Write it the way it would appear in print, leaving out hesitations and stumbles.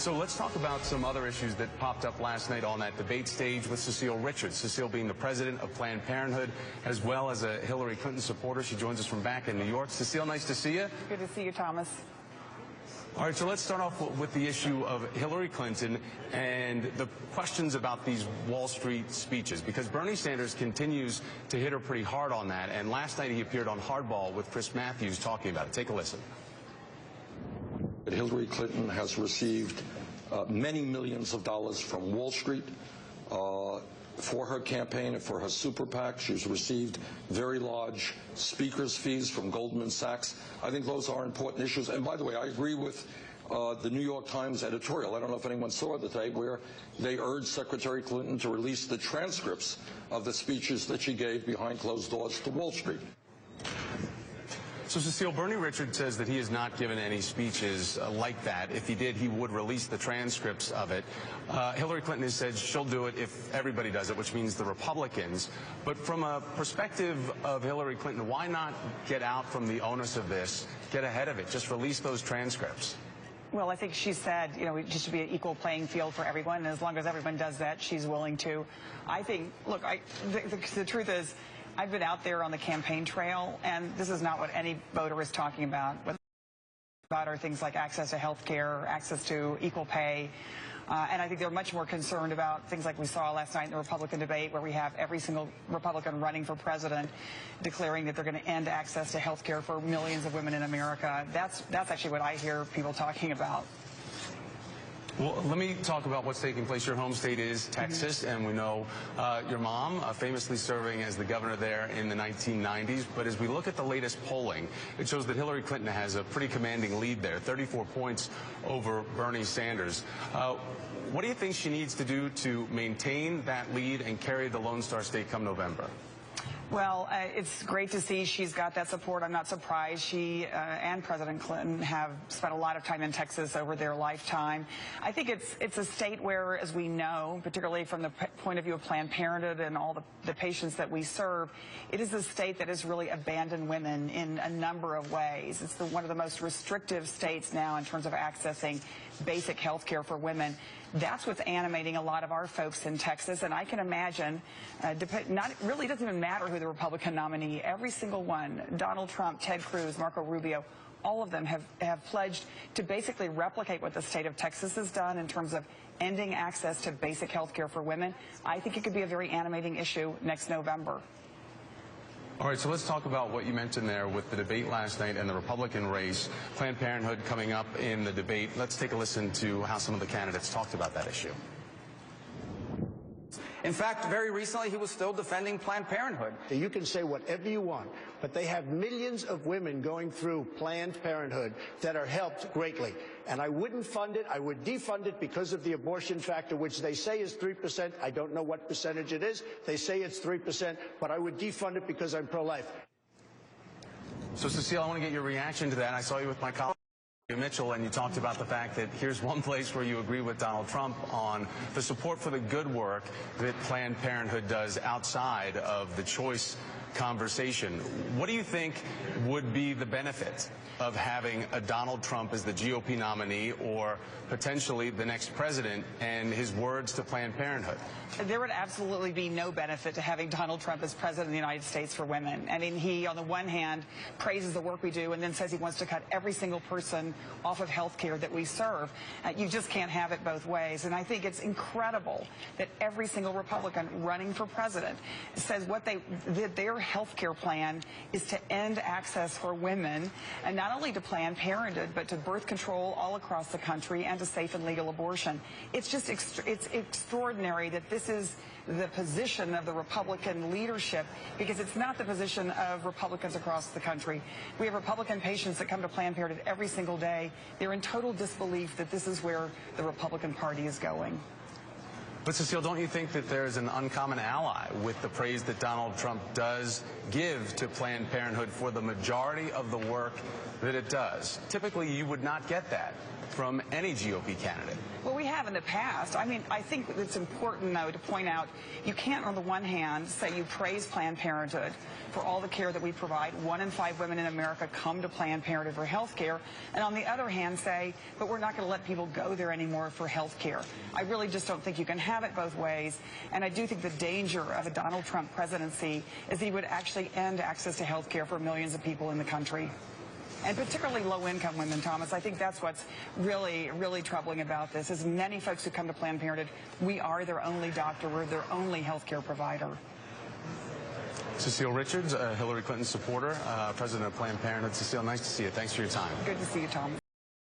So let's talk about some other issues that popped up last night on that debate stage with Cecile Richards. Cecile being the president of Planned Parenthood, as well as a Hillary Clinton supporter. She joins us from back in New York. Cecile, nice to see you. Good to see you, Thomas. All right, so let's start off with the issue of Hillary Clinton and the questions about these Wall Street speeches, because Bernie Sanders continues to hit her pretty hard on that. And last night he appeared on Hardball with Chris Matthews talking about it. Take a listen. Hillary Clinton has received many millions of dollars from Wall Street for her campaign and for her super PAC. She's received very large speakers' fees from Goldman Sachs. I think those are important issues. And by the way, I agree with the New York Times editorial. I don't know if anyone saw it today, where they urged Secretary Clinton to release the transcripts of the speeches that she gave behind closed doors to Wall Street. So, Cecile, Bernie Richards says that he has not given any speeches like that. If he did, he would release the transcripts of it. Hillary Clinton has said she'll do it if everybody does it, which means the Republicans. But from a perspective of Hillary Clinton, why not get out from the onus of this, get ahead of it, just release those transcripts? Well, I think she said, you know, it just should be an equal playing field for everyone. And as long as everyone does that, she's willing to. I think, look, the truth is, I've been out there on the campaign trail, and this is not what any voter is talking about. What about are things like access to health care, access to equal pay. And I think they're much more concerned about things like we saw last night in the Republican debate, where we have every single Republican running for president declaring that they're going to end access to health care for millions of women in America. That's actually what I hear people talking about. Well, let me talk about what's taking place. Your home state is Texas, and we know your mom famously serving as the governor there in the 1990s. But as we look at the latest polling, it shows that Hillary Clinton has a pretty commanding lead there, 34 points over Bernie Sanders. What do you think she needs to do to maintain that lead and carry the Lone Star State come November? Well, it's great to see she's got that support. I'm not surprised. She and President Clinton have spent a lot of time in Texas over their lifetime. I think it's a state where, as we know, particularly from the point of view of Planned Parenthood and all the patients that we serve, it is a state that has really abandoned women in a number of ways. It's one of the most restrictive states now in terms of accessing basic health care for women. That's what's animating a lot of our folks in Texas, and I can imagine, really doesn't even matter who the Republican nominee, every single one, Donald Trump, Ted Cruz, Marco Rubio, all of them have pledged to basically replicate what the state of Texas has done in terms of ending access to basic health care for women. I think it could be a very animating issue next November. All right, so let's talk about what you mentioned there with the debate last night and the Republican race, Planned Parenthood coming up in the debate. Let's take a listen to how some of the candidates talked about that issue. In fact, very recently, he was still defending Planned Parenthood. You can say whatever you want, but they have millions of women going through Planned Parenthood that are helped greatly. And I wouldn't fund it. I would defund it because of the abortion factor, which they say is 3%. I don't know what percentage it is. They say it's 3%, but I would defund it because I'm pro-life. So, Cecile, I want to get your reaction to that. I saw you with my colleague Mitchell, and you talked about the fact that here's one place where you agree with Donald Trump on the support for the good work that Planned Parenthood does outside of the choice conversation. What do you think would be the benefit of having a Donald Trump as the GOP nominee, or potentially the next president, and his words to Planned Parenthood? There would absolutely be no benefit to having Donald Trump as president of the United States for women. I mean, he, on the one hand, praises the work we do and then says he wants to cut every single person off of health care that we serve. You just can't have it both ways. And I think it's incredible that every single Republican running for president says that their health care plan is to end access for women, and not only to Planned Parenthood, but to birth control all across the country and to safe and legal abortion. It's just it's extraordinary that this is the position of the Republican leadership, because it's not the position of Republicans across the country. We have Republican patients that come to Planned Parenthood every single day. They're in total disbelief that this is where the Republican Party is going. But, Cecile, don't you think that there's an uncommon ally with the praise that Donald Trump does give to Planned Parenthood for the majority of the work that it does? Typically, you would not get that from any GOP candidate. Well, we have in the past. I mean, I think it's important, though, to point out you can't, on the one hand, say you praise Planned Parenthood for all the care that we provide. 1 in 5 women in America come to Planned Parenthood for health care. And on the other hand, say, but we're not going to let people go there anymore for health care. I really just don't think you can have it both ways. And I do think the danger of a Donald Trump presidency is that he would actually end access to health care for millions of people in the country. And particularly low-income women, Thomas. I think that's what's really, really troubling about this, is many folks who come to Planned Parenthood, we are their only doctor, we're their only health care provider. Cecile Richards, Hillary Clinton supporter, president of Planned Parenthood. Cecile, nice to see you. Thanks for your time. Good to see you, Thomas.